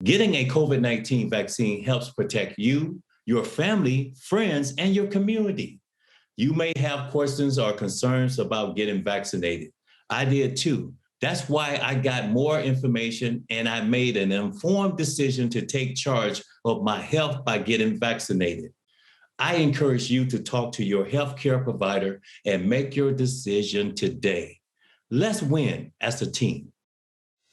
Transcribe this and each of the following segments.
Getting a COVID-19 vaccine helps protect you, your family, friends, and your community. You may have questions or concerns about getting vaccinated. I did too. That's why I got more information and I made an informed decision to take charge of my health by getting vaccinated. I encourage you to talk to your healthcare provider and make your decision today. Let's win as a team.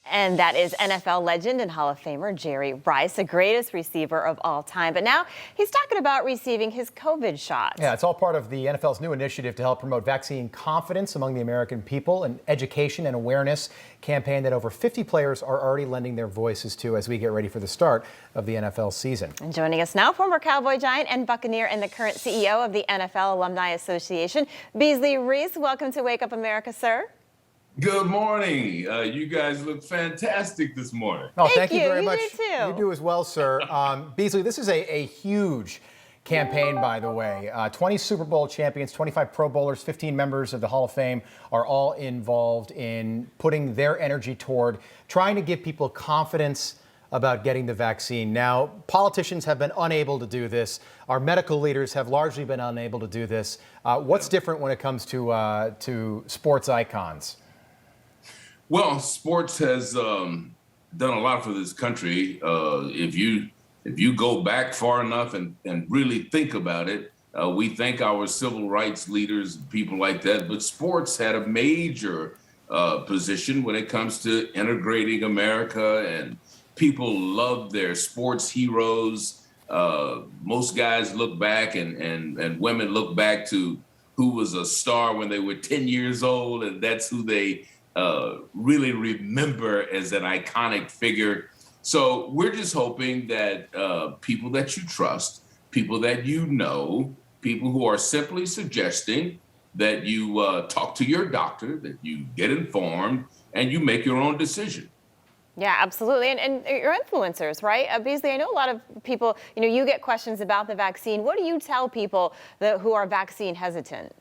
And that is NFL legend and Hall of Famer Jerry Rice, the greatest receiver of all time. But now he's talking about receiving his COVID shot. Yeah, it's all part of the NFL's new initiative to help promote vaccine confidence among the American people, an education and awareness campaign that over 50 players are already lending their voices to as we get ready for the start of the NFL season. And joining us now, former Cowboy Giant and Buccaneer and the current CEO of the NFL Alumni Association, Beasley Reece. Welcome to Wake Up America, sir. Good morning. You guys look fantastic this morning. Oh, thank you very much. You do too. You do as well, sir. Beasley, this is a huge campaign, by the way. 20 Super Bowl champions, 25 Pro Bowlers, 15 members of the Hall of Fame are all involved in putting their energy toward trying to give people confidence about getting the vaccine. Now, politicians have been unable to do this. Our medical leaders have largely been unable to do this. What's different when it comes to sports icons? Well, sports has done a lot for this country. If you go back far enough and really think about it, we thank our civil rights leaders, people like that. But sports had a major position when it comes to integrating America, and people love their sports heroes. Most guys look back and women look back to who was a star when they were 10 years old, and that's who they really remember as an iconic figure. So we're just hoping that people that you trust, people that you know, people who are simply suggesting that you talk to your doctor, that you get informed, and you make your own decision. Yeah, absolutely. And you're influencers, right? Beasley, I know a lot of people, you get questions about the vaccine. What do you tell people who are vaccine hesitant?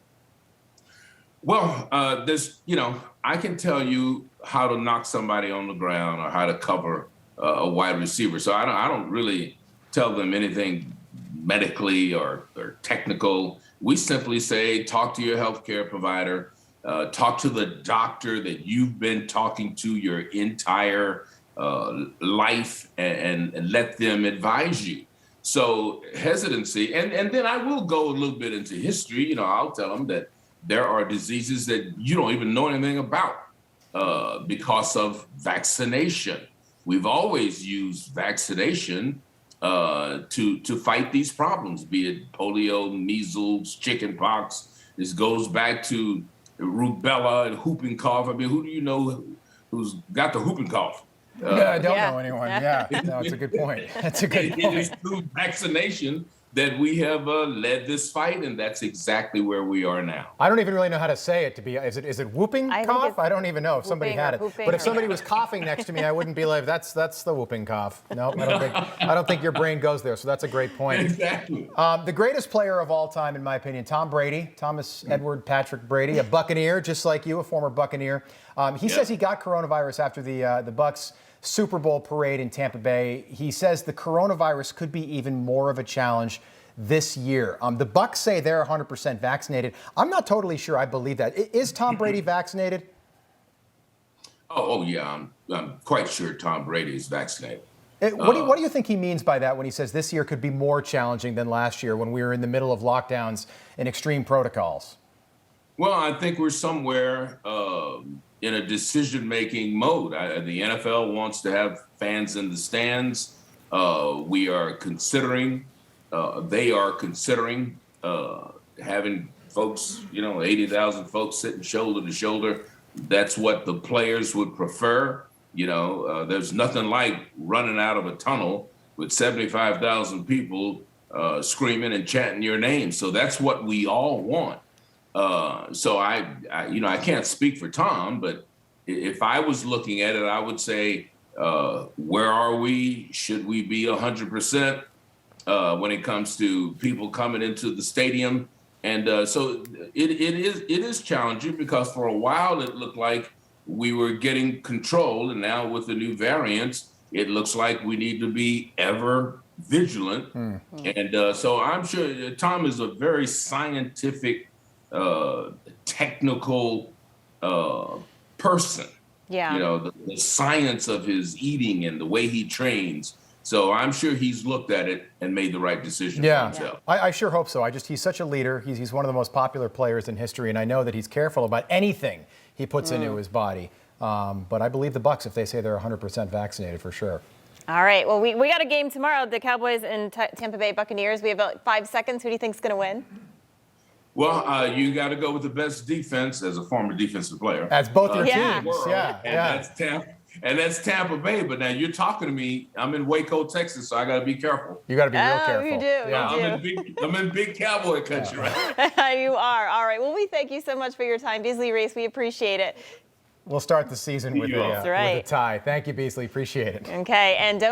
Well, I can tell you how to knock somebody on the ground or how to cover a wide receiver. So I don't really tell them anything medically or technical. We simply say, talk to your healthcare provider, talk to the doctor that you've been talking to your entire life, and let them advise you. So hesitancy, and then I will go a little bit into history. I'll tell them that there are diseases that you don't even know anything about because of vaccination. We've always used vaccination to fight these problems, be it polio, measles, chickenpox. This goes back to rubella and whooping cough. I mean, who do you know who's got the whooping cough? I don't know anyone. Yeah, no, it's a good point. That's a good point. It is through vaccination that we have led this fight, and that's exactly where we are now. I don't even really know how to say it. Is it whooping cough? I don't even know if somebody had it. But if somebody was coughing next to me, I wouldn't be like, that's the whooping cough. No, I don't think your brain goes there. So that's a great point. Exactly. The greatest player of all time, in my opinion, Tom Brady, Thomas Edward Patrick Brady, a Buccaneer, just like you, a former Buccaneer. He says he got coronavirus after the Bucs Super Bowl parade in Tampa Bay. He says the coronavirus could be even more of a challenge this year. The Bucs say they're 100% vaccinated. I'm not totally sure I believe that. Is Tom Brady vaccinated? Oh yeah, I'm quite sure Tom Brady is vaccinated. What do you think he means by that when he says this year could be more challenging than last year when we were in the middle of lockdowns and extreme protocols? Well, I think we're somewhere in a decision-making mode. The NFL wants to have fans in the stands. They are considering having folks, 80,000 folks sitting shoulder to shoulder. That's what the players would prefer. There's nothing like running out of a tunnel with 75,000 people screaming and chanting your name. So that's what we all want. So I can't speak for Tom, but if I was looking at it, I would say, where are we? Should we be 100% when it comes to people coming into the stadium? And so it is challenging because for a while it looked like we were getting control, and now with the new variants, it looks like we need to be ever vigilant. And so I'm sure Tom is a very scientific, technical person. Yeah. You know, the science of his eating and the way he trains. So I'm sure he's looked at it and made the right decision for himself. I sure hope so. He's such a leader. He's one of the most popular players in history, and I know that he's careful about anything he puts into his body. But I believe the Bucs if they say they're 100% vaccinated for sure. All right. Well, we got a game tomorrow. The Cowboys and Tampa Bay Buccaneers. We have about 5 seconds. Who do you think's going to win? Well, you got to go with the best defense as a former defensive player. That's both your Yeah. teams. And that's Tampa Bay. But now you're talking to me. I'm in Waco, Texas, so I got to be careful. You got to be real careful. You do. Yeah. You I'm in big cowboy country, right? You are. All right. Well, we thank you so much for your time, Beasley, Reece. We appreciate it. We'll start the season with That's right. a tie. Thank you, Beasley. Appreciate it. Okay. And don't